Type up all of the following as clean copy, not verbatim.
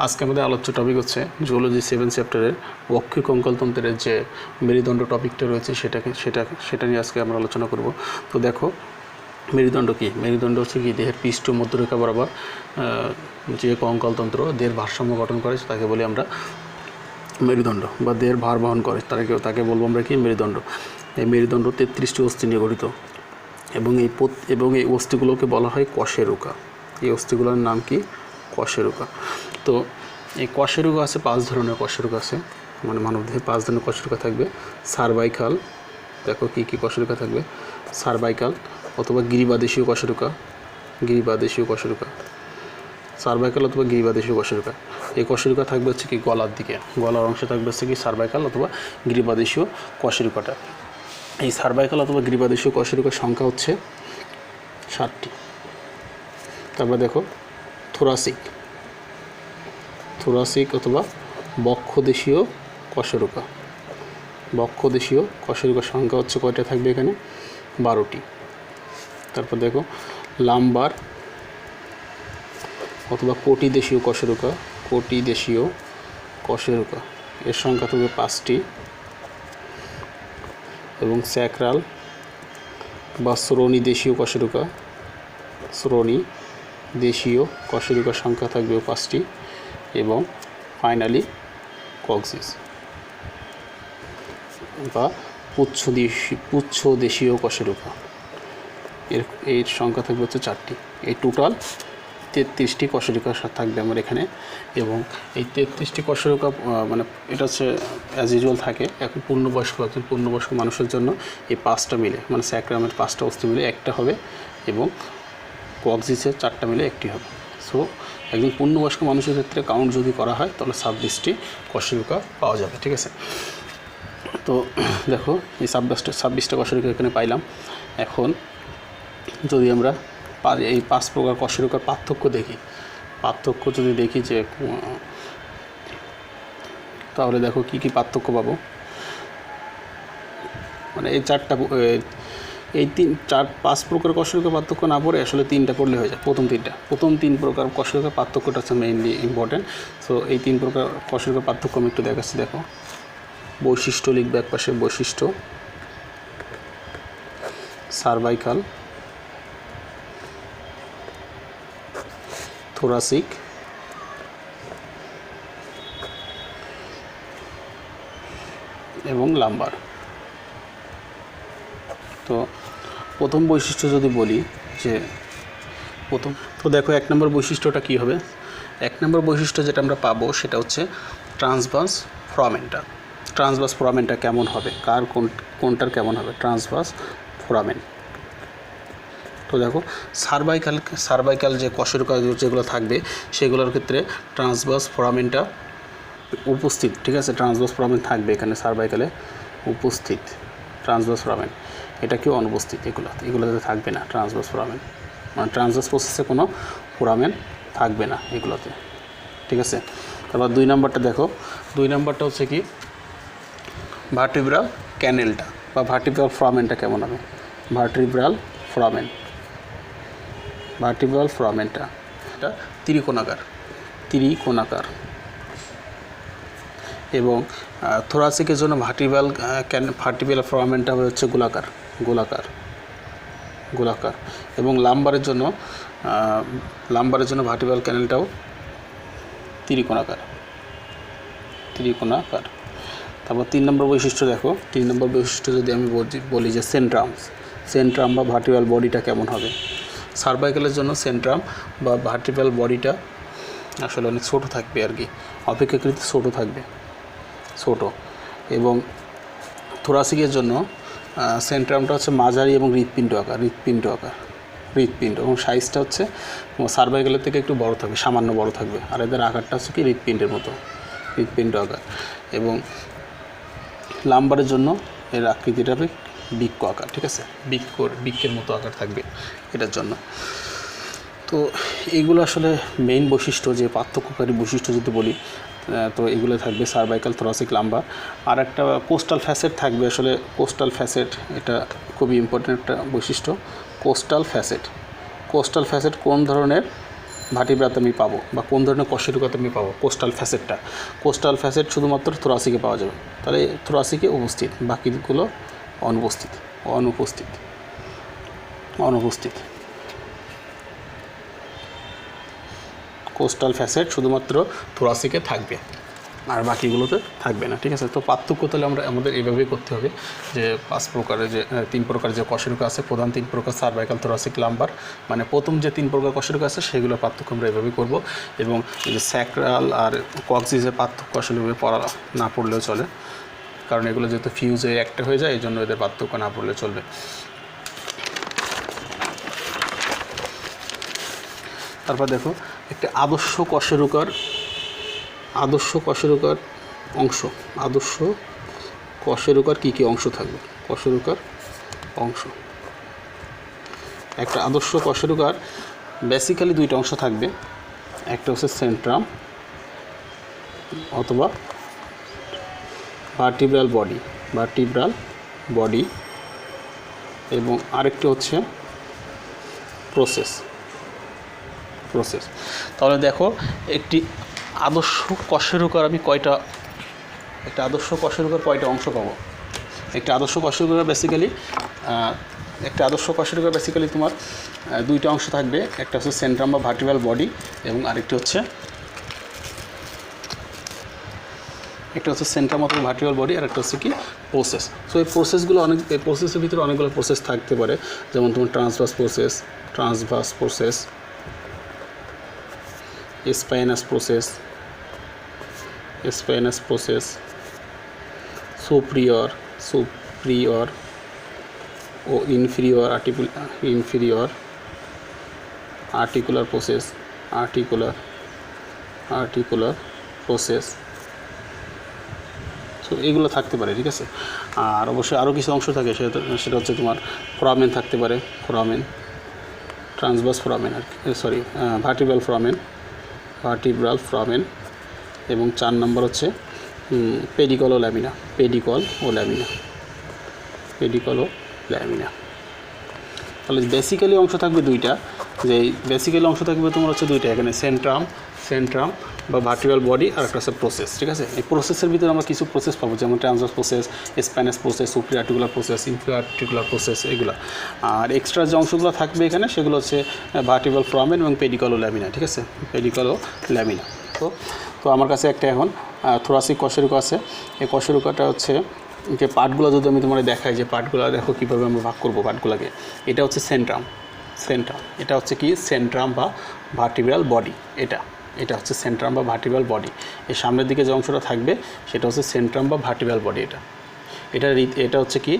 আজকে আমাদের আলোচ্য টপিক হচ্ছে জুওলজি 7 চ্যাপ্টারের অক্ষী কঙ্কালতন্ত্রের যে মেরুদণ্ড টপিকটা রয়েছে সেটা নিয়ে আজকে আমরা আলোচনা করব। তো দেখো, মেরুদণ্ড কি? মেরুদণ্ড হচ্ছে কি দেহের পৃষ্ঠ মধ্যরেখা বরাবর যে কঙ্কালতন্ত্র দেহের ভারসাম্য গঠন করে তাকে বলি আমরা মেরুদণ্ড, বা দেহের ভার বহন করে তাকে বলবো আমরা কি মেরুদণ্ড। এই মেরুদণ্ড 33টি অস্থি নিয়ে গঠিত এবং এই অস্থিগুলোকে বলা হয় কশেরুকা। এই অস্থিগুলোর নাম কি? কশেরুকা। তো এই কশেরুকা আছে 5 ধরনের কশেরুকা আছে, মানে মানবদেহে 5 ধরনের কশেরুকা থাকবে। সার্ভাইকাল, দেখো কি কি কশেরুকা থাকবে, সার্ভাইকাল অথবা গিরিবাদেশীয় কশেরুকা, সার্ভাইকাল অথবা গিরিবাদেশীয় কশেরুকা। এই কশেরুকা থাকবে হচ্ছে কি গলার দিকে, গলার অংশে থাকবে হচ্ছে কি সার্ভাইকাল অথবা গিরিবাদেশীয় কশেরুকাটা। এই সার্ভাইকাল অথবা গিরিবাদেশীয় কশেরুকার সংখ্যা হচ্ছে 7টি। তারপর দেখো থোরাসিক অথবা বক্ষদেশীয় কশেরুকা। বক্ষদেশীয় কশেরুকার সংখ্যা হচ্ছে কয়টা থাকবে এখানে? 12টি। তারপর দেখো লাম্বার অথবা কোটিদেশীয় কশেরুকা, এর সংখ্যা থাকবে 5টি। এবং স্যাক্রাল বা শ্রোণী দেশীয় কশেরুকার সংখ্যা থাকবে 5টি। এবং ফাইনালি কক্সিস বা পুচ্ছদেশীয় কশেরুকা, এর সংখ্যা থাকবে হচ্ছে 4টি। এই টোটাল 33টি কশেরুকা থাকবে আমার এখানে। এবং এই 33টি কশেরুকা মানে এটা হচ্ছে অ্যাজ ইউজুয়াল থাকে। এখন একজন পূর্ণবয়স্ক মানুষের জন্য এই 5টা মিলে, মানে স্যাক্রামের 5টা অস্থি মিলে একটা হবে এবং কক্সিসের 4টা মিলে একটি হবে। সো একজন পূর্ণবয়স্ক মানুষের ক্ষেত্রে কাউন্ট যদি করা হয় তাহলে 26টি কশেরুকা পাওয়া যাবে, ঠিক আছে। তো দেখো এই 26টা কশেরুকা এখানে পাইলাম। এখন যদি আমরা এই 5 প্রকার কশেরুকার পার্থক্য যদি দেখি যে তাহলে দেখো কি কি পার্থক্য পাবো। মানে এই 5 প্রকার কশেরুকা পার্থক্য না পড়ে আসলে 3টা পড়লে হয়ে যায়। প্রথম 3 প্রকার কশেরুকা পার্থক্যটা হচ্ছে মেইনলি ইম্পর্টেন্ট। সো এই 3 প্রকার কশেরুকা পার্থক্য আমি একটু দেখাচ্ছি। দেখো, বৈশিষ্ট্য লিখবে একপাশে, বৈশিষ্ট্য, সার্ভাইকাল, থোরাসিক এবং লাম্বার। তো প্রথম বৈশিষ্ট্য যদি বলি যে তো দেখো 1 নম্বর বৈশিষ্ট্যটা কী হবে? 1 নম্বর বৈশিষ্ট্য যেটা আমরা পাবো সেটা হচ্ছে ট্রান্সভার্স ফোরামেনটা কেমন হবে, কোনটার কেমন হবে? Transverse foramen. তো দেখো সার্ভাইকাল যে কশেরুকা যেগুলো থাকবে সেগুলোর ক্ষেত্রে ট্রান্সভার্স ফোরামেনটা উপস্থিত, ঠিক আছে। ট্রান্সভার্স ফোরামেন থাকবে এখানে সার্ভাইকালে উপস্থিত, ট্রান্সভার্স ফোরামেন। এটা কেউ অনুপস্থিত, এগুলোতে থাকবে না ট্রান্সভার্স ফোরামেন, মানে ট্রান্সভার্স প্রসেসে কোনো ফোরামেন থাকবে না এগুলোতে, ঠিক আছে। তারপর 2 নম্বরটা দেখো, 2 নম্বরটা হচ্ছে কি ভার্টিব্রাল ক্যানেলটা বা ভার্টিব্রাল ফোরামেনটা কেমন হবে? ভার্টিব্রাল ফোরামেনটা এটা ত্রিকোণাকার এবং থোরাসিকের জন্য ভার্টিব্রাল ফোরামেনটা হচ্ছে গোলাকার এবং লাম্বারের জন্য ভার্টিব্রাল ক্যানেলটাও ত্রিকোণাকার। তারপর 3 নম্বর বৈশিষ্ট্য দেখো, 3 নম্বর বৈশিষ্ট্য যদি আমি বলি যে সেন্ট্রাম বা ভার্টিব্রাল বডিটা কেমন হবে? সার্ভাইকালের জন্য সেন্ট্রাম বা ভার্টিব্রাল বডিটা আসলে অনেক ছোটো থাকবে আর কি, অপেক্ষাকৃত ছোটো। এবং থোরাসিকের জন্য সেন্ট্রামটা হচ্ছে মাঝারি এবং হৃৎপিণ্ড এবং সাইজটা হচ্ছে সার্ভাইকালের থেকে একটু বড় থাকবে, সামান্য বড় থাকবে। আর এদের আকারটা হচ্ছে কি হৃৎপিণ্ড আকার। এবং লাম্বারের জন্য এর আকৃতিটা হবে বৃক্ক আকার, ঠিক আছে, বৃক্কের মতো আকার থাকবে এটার জন্য। তো এইগুলো আসলে মেইন বৈশিষ্ট্য, যে পার্থক্যকারী বৈশিষ্ট্য যদি বলি। তো তো এগুলো থাকবে সার্ভাইকাল, থোরাসিক, লাম্বার। আর একটা কোস্টাল ফ্যাসেট থাকবে। আসলে কোস্টাল ফ্যাসেট এটা খুবই ইম্পর্টেন্ট একটা বৈশিষ্ট্য। কোস্টাল ফ্যাসেট কোন ধরনের ভার্টিব্রাতে আমি পাবো বা কোন ধরনের কশেরুকাতে আমি পাবো? কোস্টাল ফ্যাসেট শুধুমাত্র থোরাসিকে পাওয়া যাবে। তাহলে থোরাসিকে উপস্থিত, বাকিগুলো অনুপস্থিত। কোস্টাল ফ্যাসেট শুধুমাত্র থোরাসিকে থাকবে, আর বাকিগুলোতে থাকবে না। ঠিক আছে, তো পার্থক্য তাহলে আমাদের এইভাবেই করতে হবে যে 5 প্রকারের যে 3 প্রকার যে কশেরুকা আছে, প্রধান 3 প্রকার সার্ভাইকাল, থোরাসিক, লাম্বার, মানে প্রথম যে 3 প্রকার কশেরুকা আছে সেগুলোর পার্থক্য আমরা এভাবেই করব। এবং এই যে স্যাক্রাল আর কক্সিসের পার্থক্য আসলে পড়া না পড়লেও চলে, কারণ এগুলো যেহেতু ফিউজ হয়ে একটা হয়ে যায়, এই জন্য এদের পার্থক্য না পড়লে চলবে। তারপর দেখো একটা আদর্শ কশেরুকার অংশ। আদর্শ কশেরুকার কী কী অংশ থাকবে? কশেরুকার অংশ, একটা আদর্শ কশেরুকার বেসিক্যালি 2টা অংশ থাকবে। একটা হচ্ছে সেন্ট্রাম অথবা ভার্টিব্রাল বডি, এবং আরেকটি হচ্ছে প্রসেস। তাহলে দেখো একটি আদর্শ কশেরুকার আমি কয়টা অংশ পাবো? একটা আদর্শ কশেরুকার বেসিক্যালি তোমার 2টা অংশ থাকবে। একটা হচ্ছে সেন্ট্রাম বা ভার্টিব্রাল বডি, এবং আরেকটি হচ্ছে সেন্ট্রাম অথবা ভার্টিব্রাল বডি, আর একটা হচ্ছে কি প্রসেস। সো এই প্রসেসের ভিতরে অনেকগুলো প্রসেস থাকতে পারে, যেমন তোমার ট্রান্সভার্স প্রসেস, স্পাইনাস প্রসেস, সুপ্রিয়র ও ইনফিরিয়র আর্টিকুলার প্রসেস। সো এগুলো থাকতে পারে। ঠিক আছে, আর অবশ্যই আরও কিছু অংশ থাকে, সেটা হচ্ছে তোমার ফোরামেন থাকতে পারে, ট্রান্সভার্স ফোরামেন ভার্টিব্রাল ফোরামেন, এবং 4 নম্বর হচ্ছে পেডিকল ও ল্যামিনা। তাহলে বেসিক্যালি অংশ থাকবে 2টা। তোমার হচ্ছে 2টা, এখানে সেন্ট্রাম বা ভার্টিব্রাল বডি, আর একটা হচ্ছে প্রসেস। ঠিক আছে, এই প্রসেসের ভিতরে আমরা কিছু প্রসেস পাবো, যেমন transverse process, spinous process, superior articular process, inferior articular process, এগুলো। আর এক্সট্রা যে অংশগুলো থাকবে এখানে সেগুলো হচ্ছে ভার্টিব্রাল ফোরামেন এবং পেডিকল ও ল্যামিনা। ঠিক আছে, তো আমার কাছে একটা এখন থোরাসিক কশেরুকা আছে। এই কশেরুকাটা হচ্ছে যে পার্টগুলো যদি আমি তোমার দেখাই, যে পার্টগুলো দেখো কীভাবে আমরা ভাগ করবো পার্টগুলোকে। এটা হচ্ছে সেন্ট্রাম, এটা হচ্ছে কি সেন্ট্রাম বা ভার্টিব্রাল বডি। এটা হচ্ছে সেন্ট্রাম বা ভার্টিব্রাল বডি। এই সামনের দিকে যে অংশটা থাকবে সেটা হচ্ছে সেন্ট্রাম বা ভার্টিব্রাল বডি। এটা হচ্ছে কি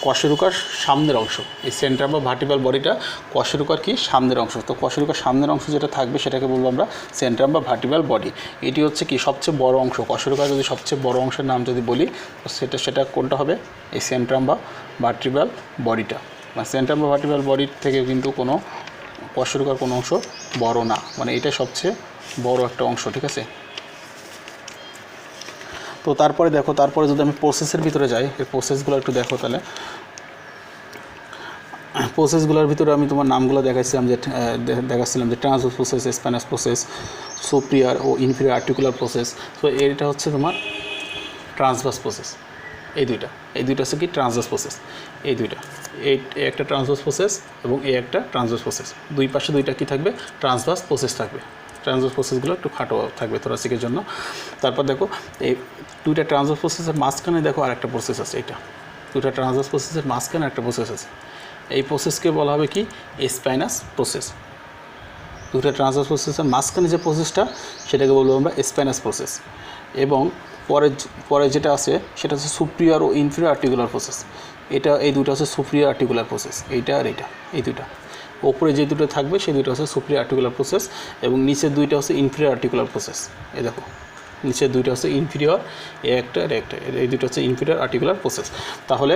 কশেরুকার সামনের অংশ। এই সেন্ট্রাম বা ভার্টিব্রাল বডিটা কশেরুকার কি সামনের অংশ। তো কশেরুকার সামনের অংশ যেটা থাকবে সেটাকে বলবো আমরা সেন্ট্রাম বা ভার্টিব্রাল বডি। এটি হচ্ছে কি সবচেয়ে বড় অংশ। কশেরুকার যদি সবচেয়ে বড় অংশের নাম যদি বলি, সেটা কোনটা হবে? এই সেন্ট্রাম বা ভার্টিব্রাল বডিটা। সেন্ট্রাম বা ভার্টিব্রাল বডির থেকে কিন্তু কোনো কশেরুকার কোনো অংশ বড় না, মানে এটা সবচেয়ে বড় একটা অংশ। ঠিক আছে, তো তারপরে যদি আমি প্রসেসের ভিতরে যাই, এই প্রসেসগুলো একটু দেখো। তাহলে প্রসেসগুলোর ভিতরে আমি তোমার নামগুলো দেখাচ্ছিলাম যে ট্রান্সভার্স প্রসেস, স্পাইনাস প্রসেস, সুপ্রিয়র ও ইনফিরিয়র আর্টিকুলার প্রসেস। তো এটা হচ্ছে তোমার ট্রান্সভার্স প্রসেস। এই দুইটা হচ্ছে কি ট্রান্সভার্স প্রসেস। এই একটা ট্রান্সভার্স প্রসেস এবং একটা ট্রান্সভার্স প্রসেস। দুই পাশে 2টা কি থাকবে? ট্রান্সভার্স প্রসেস থাকবে। ট্রান্সভার্স প্রসেসগুলো একটু খাটো থাকবে থোরাসিকের জন্য। তারপর দেখো এই 2টা ট্রান্সভার্স প্রসেসের মাঝখানে দেখো আরেকটা প্রসেস আছে। এটা 2টা ট্রান্সভার্স প্রসেসের মাঝখানে একটা প্রসেস আছে। এই প্রসেসকে বলা হবে কি স্পাইনাস প্রসেস। 2টা ট্রান্সভার্স প্রসেসের মাঝখানে যে প্রসেসটা সেটাকে বলবো আমরা স্পাইনাস প্রসেস। এবং পরে যেটা আছে সেটা হচ্ছে সুপ্রিয়র ও ইনফিরিয়র আর্টিকুলার প্রসেস। এই 2টা হচ্ছে সুপ্রিয়র আর্টিকুলার প্রসেস, এইটা আর এইটা। এই 2টা ওপরে যে 2টো থাকবে সেই 2টা হচ্ছে সুপ্রিয়র আর্টিকুলার প্রসেস, এবং নিচের 2টা হচ্ছে ইনফিরিয়র আর্টিকুলার প্রসেস। এই দেখো নিচের 2টা হচ্ছে ইনফিরিয়র, একটা আর একটা, এই 2টা হচ্ছে ইনফিরিয়র আর্টিকুলার প্রসেস। তাহলে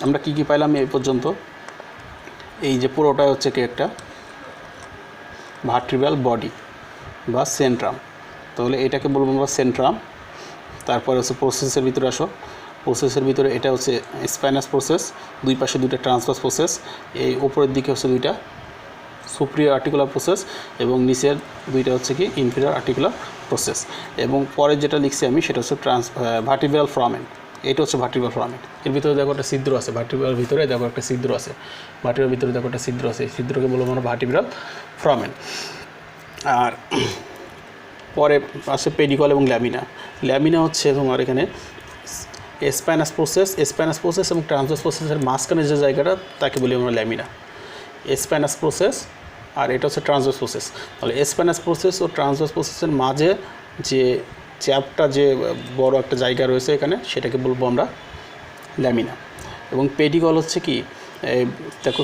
আমরা কি পাইলাম এই পর্যন্ত? এই যে পুরোটা হচ্ছে কি একটা ভার্টিব্রাল বডি বা সেন্ট্রাম, তাহলে এটাকে বলবো আমরা সেন্ট্রাম। তারপরে হচ্ছে প্রসেসের ভিতরে আসো, প্রসেসের ভিতরে এটা হচ্ছে স্পাইনাস প্রসেস, দুই পাশে দুইটা ট্রান্সভার্স প্রসেস, এই উপরের দিকে হচ্ছে দুইটা সুপ্রিয়র আর্টিকুলার প্রসেস এবং নিচের দুইটা হচ্ছে কি ইনফিরিয়র আর্টিকুলার প্রসেস। এবং পরে যেটা লিখছি আমি সেটা হচ্ছে ভার্টিব্রাল ফোরামেন। এটা হচ্ছে ভার্টিব্রাল ফোরামেন। এর ভিতরে দেখো একটা ছিদ্র আছে, ভার্টিব্রাল ভিতরে দেখো একটা ছিদ্র আছে, ভার্টিব্রাল ভিতরে দেখো একটা ছিদ্র আছে, এই ছিদ্রকে বলবো আমরা ভার্টিব্রাল ফোরামেন। আর পরে আছে পেডিকল এবং ল্যামিনা। ল্যামিনা হচ্ছে তোমার এখানে স্পাইনাস প্রসেস এবং ট্রান্সভার্স প্রসেসের মাঝখানে যে জায়গাটা তাকে বলি আমরা ল্যামিনা। স্পাইনাস প্রসেস আর এটা হচ্ছে ট্রান্সভার্স প্রসেস। তাহলে স্পাইনাস প্রসেস ও ট্রান্সভার্স প্রসেসের মাঝে যে চ্যাপটা যে বড় একটা জায়গা রয়েছে এখানে সেটাকে বলবো আমরা ল্যামিনা। এবং পেডিকল হচ্ছে কি দেখো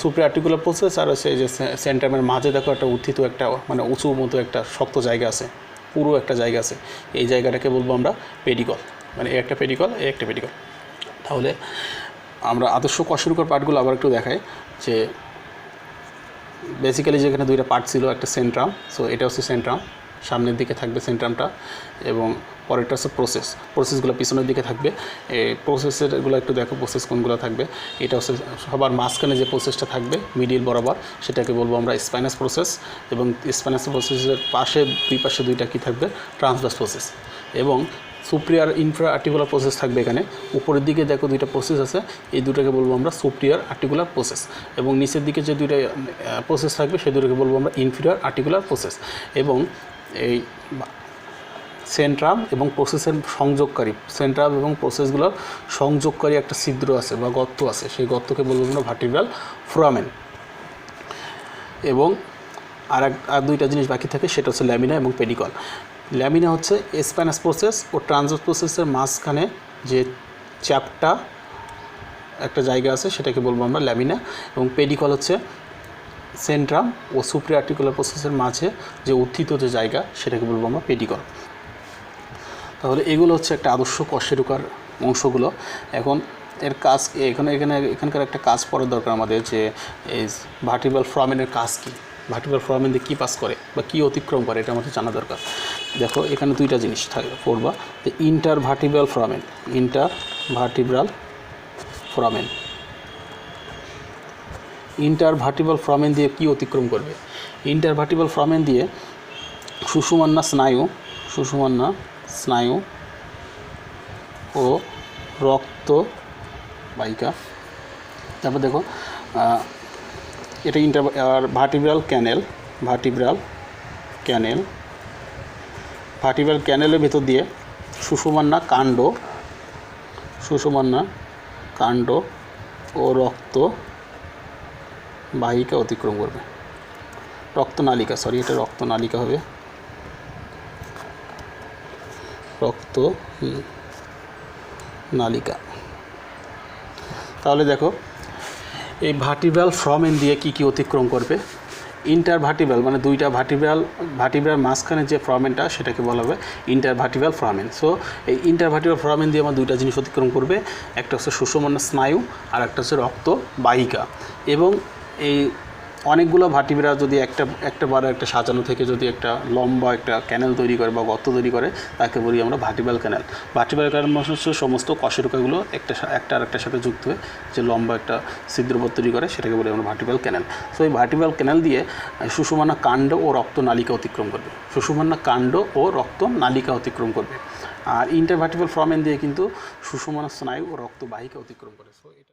সুপ্রিয়র আর্টিকুলার প্রসেস আর হচ্ছে যে সেন্ট্রামের মাঝে দেখো একটা উত্থিত একটা মানে উঁচু মতো একটা শক্ত জায়গা আছে, পুরো একটা জায়গা আছে, এই জায়গাটাকে বলবো আমরা পেডিকল। মানে একটা পেডিকল একটা পেডিকল। তাহলে আমরা আদর্শ কশেরুকার পার্টগুলো আবার একটু দেখাই যে বেসিক্যালি যেখানে দুইটা পার্ট ছিল, একটা সেন্ট্রাম, সো এটা হচ্ছে সেন্ট্রাম, সামনের দিকে থাকবে সেন্ট্রামটা, এবং পরেরটা হচ্ছে প্রসেসগুলো পিছনের দিকে থাকবে। এই প্রসেসেরগুলো একটু দেখো প্রসেস কোনগুলো থাকবে। এটা হচ্ছে সবার মাঝখানে যে প্রসেসটা থাকবে মিডিল বরাবর সেটাকে বলবো আমরা স্পাইনাস প্রসেস, এবং স্পাইনাস প্রসেসের পাশে দুই পাশে দুইটা কি থাকবে ট্রান্সভার্স প্রসেস, এবং সুপ্রিয়র ইনফ্রা আর্টিকুলার প্রসেস থাকবে এখানে। উপরের দিকে দেখো দুইটা প্রসেস আছে, এই দুটাকে বলবো আমরা সুপ্রিয়র আর্টিকুলার প্রসেস, এবং নিচের দিকে যে দুইটা প্রসেস থাকবে সেই দুটাকে বলবো আমরা ইনফিরিয়র আর্টিকুলার প্রসেস। এবং এই সেন্ট্রাম এবং প্রসেসের সংযোগকারী, সেন্ট্রাম এবং প্রসেসগুলোর সংযোগকারী একটা ছিদ্র আছে বা গর্ত আছে, সেই গর্তকে বলবো আমরা ভার্টিব্রাল ফোরামেন। এবং আর দুইটা জিনিস বাকি থাকে, সেটা হচ্ছে ল্যামিনা এবং পেডিকল। ল্যামিনা হচ্ছে স্পাইনাস প্রসেস ও ট্রান্সভার্স প্রসেসের মাঝখানে যে চ্যাপটা একটা জায়গা আছে সেটাকে বলবো আমরা ল্যামিনা, এবং পেডিকল হচ্ছে সেন্ট্রাম ও সুপ্রিয়র আর্টিকুলার প্রসেসের মাঝে যে উত্থিত যে জায়গা সেটাকে বলবো আমরা পেডিকল। তাহলে এগুলো হচ্ছে একটা আদর্শ কশেরুকার অংশগুলো। এখন এর কাজ এখানকার একটা কাজ পড়ার দরকার আমাদের, যে এই ভার্টিব্রাল ফোরামেনের কাজ কী, ভার্টিব্রাল ফোরামেন দিয়ে কী পাস করে বা কী অতিক্রম করে, এটা আমাদের জানা দরকার। দেখো এখানে দুইটা জিনিস পড়বা, যে intervertebral foramen, intervertebral foramen, intervertebral foramen দিয়ে কী অতিক্রম করবে। ইন্টারভার্টিব্রাল ফোরামেন দিয়ে সুষুম্না স্নায়ু ও রক্তবাহিকা। তারপর দেখো এটা ভার্টিব্রাল ক্যানেলের ভেতর দিয়ে সুষুম্না কাণ্ড ও রক্তবাহিকা অতিক্রম করবে। রক্তনালিকা হবে, রক্তনালিকা। তাহলে দেখো এই ভার্টিব্রাল ফোরামেন দিয়ে কি অতিক্রম করবে। ইন্টারভার্টিব্রাল মানে দুইটা ভার্টিব্রাল মাঝখানে যে ফোরামেনটা সেটাকে বলা হবে ইন্টারভার্টিব্রাল ফোরামেন। সো এই ইন্টারভার্টিব্রাল ফোরামেন দিয়ে আমার দুইটা জিনিস অতিক্রম করবে, একটা হচ্ছে সুষুম্না স্নায়ু আর একটা হচ্ছে রক্তবাহিকা। এবং এই অনেকগুলো ভার্টিব্রা যদি একটা সাজানো থেকে যদি একটা লম্বা একটা ক্যানেল তৈরি করে বা গর্ত তৈরি করে, তাকে বলি আমরা ভার্টিব্রাল ক্যানেল। ভার্টিব্রাল ক্যানেল মানে হচ্ছে সমস্ত কশেরুকাগুলো একটা আরেকটার সাথে যুক্ত হয়ে যে লম্বা একটা ছিদ্রপথ তৈরি করে, সেটাকে বলি আমরা ভার্টিব্রাল ক্যানেল। সো এই ভার্টিব্রাল ক্যানেল দিয়ে সুষুম্না কাণ্ড ও রক্তনালিকা অতিক্রম করবে, আর ইন্টারভার্টিব্রাল ফোরামেন দিয়ে কিন্তু সুষুম্না স্নায়ু ও রক্তবাহিকা অতিক্রম করে। সো এটা